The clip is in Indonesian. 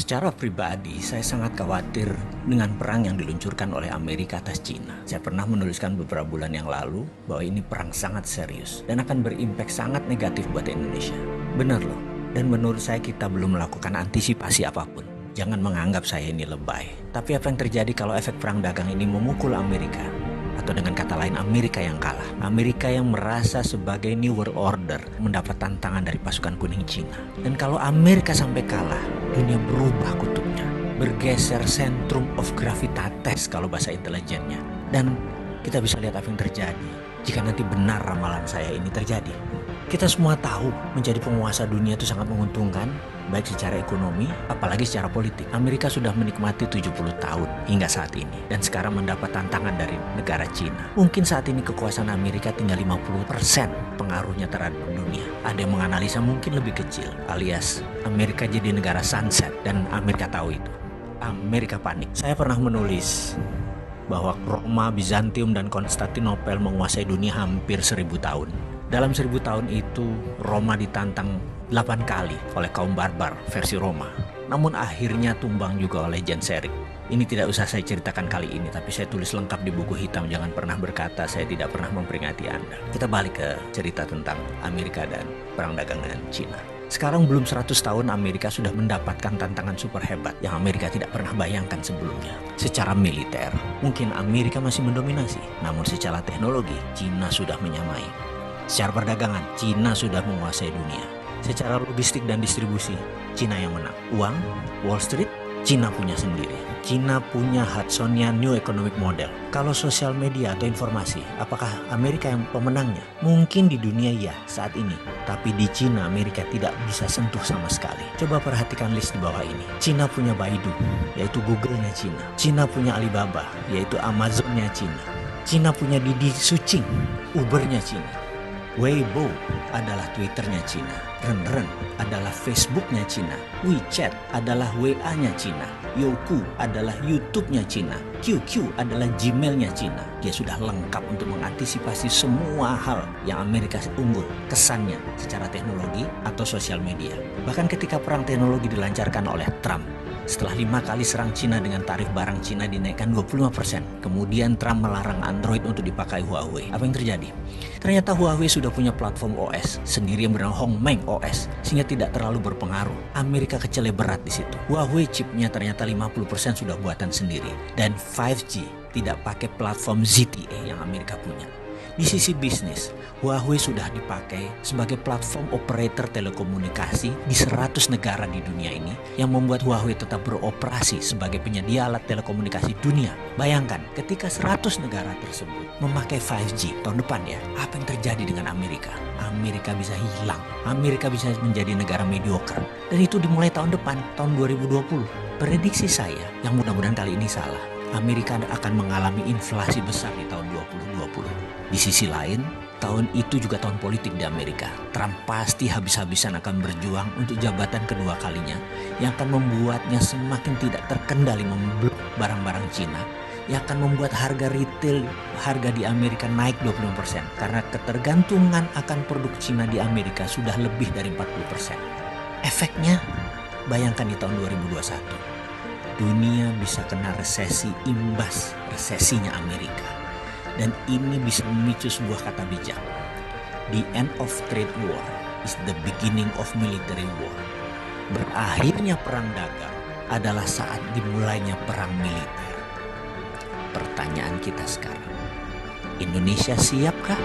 Secara pribadi, saya sangat khawatir dengan perang yang diluncurkan oleh Amerika atas Cina. Saya pernah menuliskan beberapa bulan yang lalu bahwa ini perang sangat serius dan akan berimpak sangat negatif buat Indonesia. Benar loh, dan menurut saya kita belum melakukan antisipasi apapun. Jangan menganggap saya ini lebay. Tapi apa yang terjadi kalau efek perang dagang ini memukul Amerika? Atau dengan kata lain, Amerika yang kalah. Amerika yang merasa sebagai New World Order mendapat tantangan dari pasukan kuning Cina. Dan kalau Amerika sampai kalah, dunia berubah kutubnya. Bergeser centrum of gravitatis kalau bahasa intelijennya. Dan kita bisa lihat apa yang terjadi jika nanti benar ramalan saya ini terjadi. Kita semua tahu menjadi penguasa dunia itu sangat menguntungkan, baik secara ekonomi, apalagi secara politik. Amerika sudah menikmati 70 tahun hingga saat ini, dan sekarang mendapat tantangan dari negara Cina. Mungkin saat ini kekuasaan Amerika tinggal 50% pengaruhnya terhadap dunia. Ada yang menganalisa mungkin lebih kecil, alias Amerika jadi negara sunset, dan Amerika tahu itu. Amerika panik. Saya pernah menulis bahwa Roma, Bizantium, dan Konstantinopel menguasai dunia hampir 1000 tahun. Dalam 1000 tahun itu, Roma ditantang 8 kali oleh kaum barbar versi Roma. Namun akhirnya tumbang juga oleh Genseric. Ini tidak usah saya ceritakan kali ini, tapi saya tulis lengkap di buku hitam. Jangan pernah berkata saya tidak pernah memperingati Anda. Kita balik ke cerita tentang Amerika dan perang dagang dengan Cina. Sekarang belum 100 tahun Amerika sudah mendapatkan tantangan super hebat yang Amerika tidak pernah bayangkan sebelumnya. Secara militer, mungkin Amerika masih mendominasi. Namun secara teknologi, Cina sudah menyamai. Secara perdagangan, Cina sudah menguasai dunia. Secara logistik dan distribusi, Cina yang menang. Uang, Wall Street, Cina punya sendiri. Cina punya Hudsonian New Economic Model. Kalau sosial media atau informasi, apakah Amerika yang pemenangnya? Mungkin di dunia ya saat ini. Tapi di Cina, Amerika tidak bisa sentuh sama sekali. Coba perhatikan list di bawah ini. Cina punya Baidu, yaitu Google-nya Cina. Cina punya Alibaba, yaitu Amazon-nya Cina. Cina punya Didi Sucing, Uber-nya Cina. Weibo adalah Twitter-nya Cina. Renren adalah Facebook-nya Cina. WeChat adalah WA-nya Cina. Youku adalah YouTube-nya Cina. QQ adalah Gmail-nya Cina. Dia sudah lengkap untuk mengantisipasi semua hal yang Amerika unggul kesannya secara teknologi atau sosial media. Bahkan ketika perang teknologi dilancarkan oleh Trump, setelah 5 kali serang Cina dengan tarif barang Cina dinaikkan 25%. Kemudian Trump melarang Android untuk dipakai Huawei. Apa yang terjadi? Ternyata Huawei sudah punya platform OS sendiri yang bernama Hongmeng OS, sehingga tidak terlalu berpengaruh. Amerika kecele berat di situ. Huawei chipnya ternyata 50% sudah buatan sendiri. Dan 5G tidak pakai platform ZTE yang Amerika punya. Di sisi bisnis, Huawei sudah dipakai sebagai platform operator telekomunikasi di 100 negara di dunia ini yang membuat Huawei tetap beroperasi sebagai penyedia alat telekomunikasi dunia. Bayangkan ketika 100 negara tersebut memakai 5G tahun depan ya, apa yang terjadi dengan Amerika? Amerika bisa hilang, Amerika bisa menjadi negara mediocre. Dan itu dimulai tahun depan, tahun 2020. Prediksi saya, yang mudah-mudahan kali ini salah, Amerika akan mengalami inflasi besar di tahun 2020. Di sisi lain, tahun itu juga tahun politik di Amerika. Trump pasti habis-habisan akan berjuang untuk jabatan kedua kalinya yang akan membuatnya semakin tidak terkendali memblok barang-barang Cina, yang akan membuat harga retail di Amerika naik 25% karena ketergantungan akan produk Cina di Amerika sudah lebih dari 40%. Efeknya, bayangkan di tahun 2021. Dunia bisa kena resesi imbas resesinya Amerika. Dan ini bisa memicu sebuah kata bijak. The end of trade war is the beginning of military war. Berakhirnya perang dagang adalah saat dimulainya perang militer. Pertanyaan kita sekarang, Indonesia siapkah?